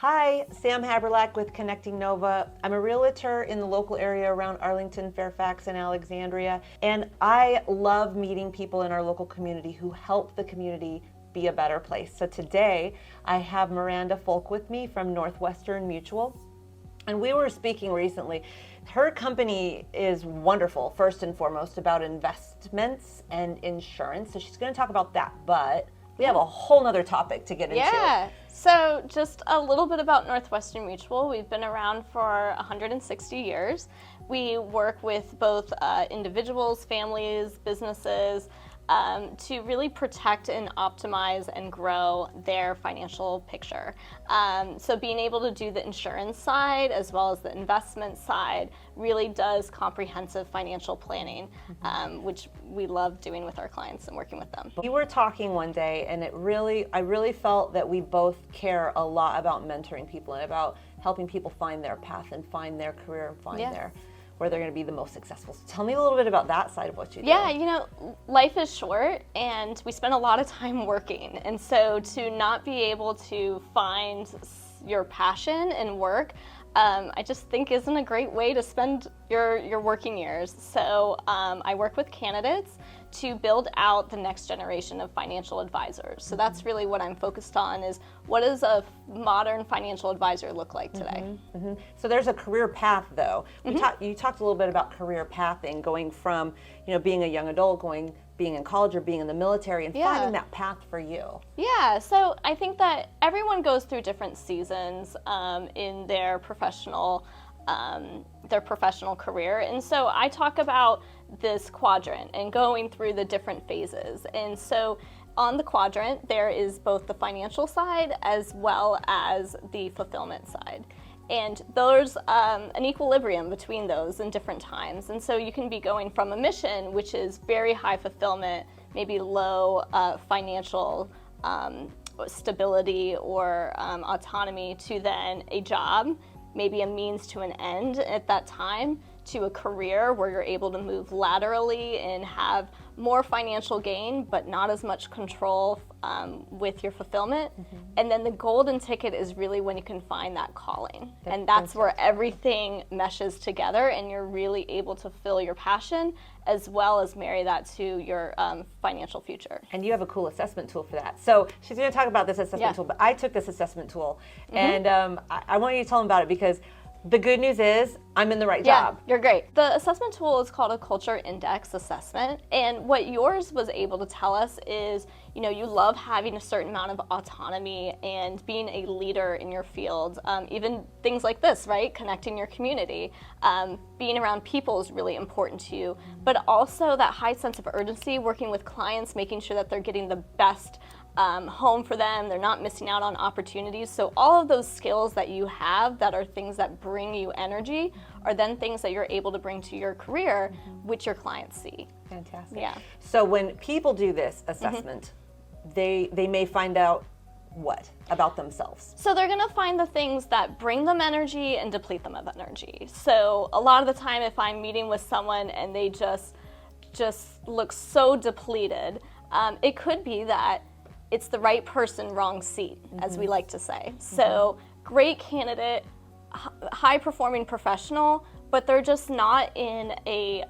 Hi, Sam Haberlack with Connecting Nova. I'm a realtor in the local area around Arlington, Fairfax, and Alexandria, and I love meeting people in our local community who help the community be a better place. So today I have Miranda Folk with me from Northwestern Mutual, and we were speaking recently. Her company is wonderful, first and foremost, about investments and insurance, so she's going to talk about that, but we have a whole nother topic to get into. Yeah, so just a little bit about Northwestern Mutual. We've been around for 160 years. We work with both individuals, families, businesses, to really protect and optimize and grow their financial picture. So being able to do the insurance side as well as the investment side really does comprehensive financial planning, which we love doing with our clients and working with them. We were talking one day, and I really felt that we both care a lot about mentoring people and about helping people find their path and find their career and find where they're going to be the most successful. So tell me a little bit about that side of what you do. Yeah, you know, life is short and we spend a lot of time working. And so to not be able to find your passion in work, I just think isn't a great way to spend your working years. So I work with candidates to build out the next generation of financial advisors. So that's really what I'm focused on, is what does a modern financial advisor look like today? So there's a career path, though. You talked a little bit about career pathing, going from being a young adult, being in college or being in the military, and finding that path for you. Yeah, so I think that everyone goes through different seasons in their professional career. And so I talk about this quadrant and going through the different phases. And so on the quadrant, there is both the financial side as well as the fulfillment side. And there's an equilibrium between those in different times. And so you can be going from a mission, which is very high fulfillment, maybe low financial stability or autonomy, to then a job, maybe a means to an end at that time, to a career where you're able to move laterally and have more financial gain, but not as much control with your fulfillment. And then the golden ticket is really when you can find that calling. And that's where everything meshes together and you're really able to fill your passion as well as marry that to your financial future. And you have a cool assessment tool for that. So she's going to talk about this assessment tool, but I took this assessment tool, and I want you to tell them about it, because the good news is I'm in the right job. You're great. The assessment tool is called a Culture Index assessment. And what yours was able to tell us is, you love having a certain amount of autonomy and being a leader in your field. Even things like this, right? Connecting your community. Being around people is really important to you. But also that high sense of urgency, working with clients, making sure that they're getting the best home for them, they're not missing out on opportunities. So all of those skills that you have that are things that bring you energy are then things that you're able to bring to your career, which your clients see. Fantastic. Yeah. So when people do this assessment, they may find out what about themselves? So they're going to find the things that bring them energy and deplete them of energy. So a lot of the time if I'm meeting with someone and they just look so depleted, it could be that it's the right person, wrong seat, as we like to say. So great candidate, high performing professional, but they're just not in a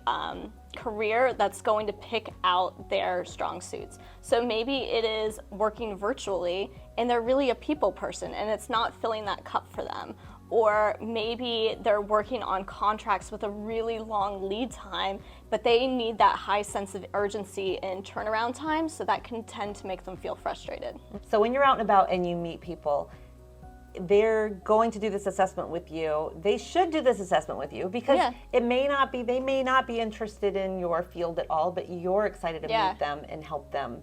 career that's going to pick out their strong suits. So maybe it is working virtually and they're really a people person and it's not filling that cup for them. Or maybe they're working on contracts with a really long lead time, but they need that high sense of urgency and turnaround time, so that can tend to make them feel frustrated. So when you're out and about and you meet people, they're going to do this assessment with you. They should do this assessment with you, because they may not be interested in your field at all, but you're excited to meet them and help them.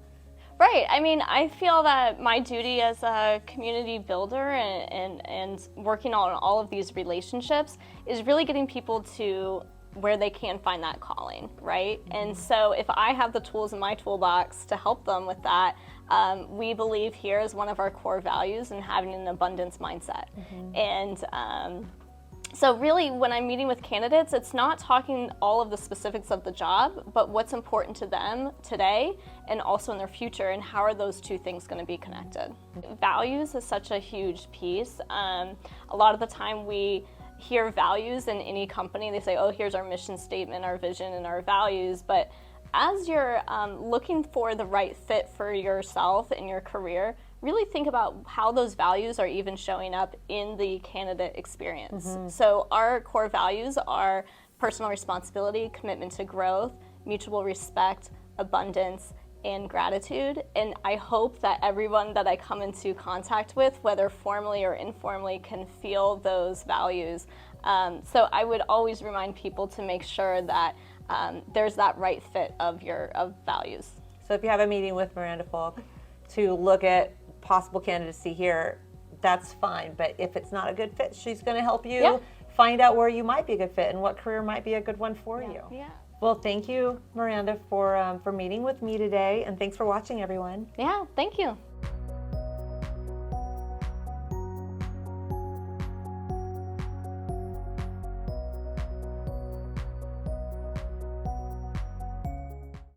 Right. I mean, I feel that my duty as a community builder and working on all of these relationships is really getting people to where they can find that calling, right? And so if I have the tools in my toolbox to help them with that, we believe here is one of our core values in having an abundance mindset. And So really, when I'm meeting with candidates, it's not talking all of the specifics of the job, but what's important to them today and also in their future, and how are those two things going to be connected. Values is such a huge piece. A lot of the time we hear values in any company, they say, oh, here's our mission statement, our vision, and our values, but as you're looking for the right fit for yourself and your career, really think about how those values are even showing up in the candidate experience. So our core values are personal responsibility, commitment to growth, mutual respect, abundance, and gratitude. And I hope that everyone that I come into contact with, whether formally or informally, can feel those values. So I would always remind people to make sure that there's that right fit of values. So if you have a meeting with Miranda Falk to look at possible candidacy here, that's fine. But if it's not a good fit, she's going to help you find out where you might be a good fit and what career might be a good one for you. Yeah. Well, thank you, Miranda, for meeting with me today, and thanks for watching, everyone. Yeah, thank you.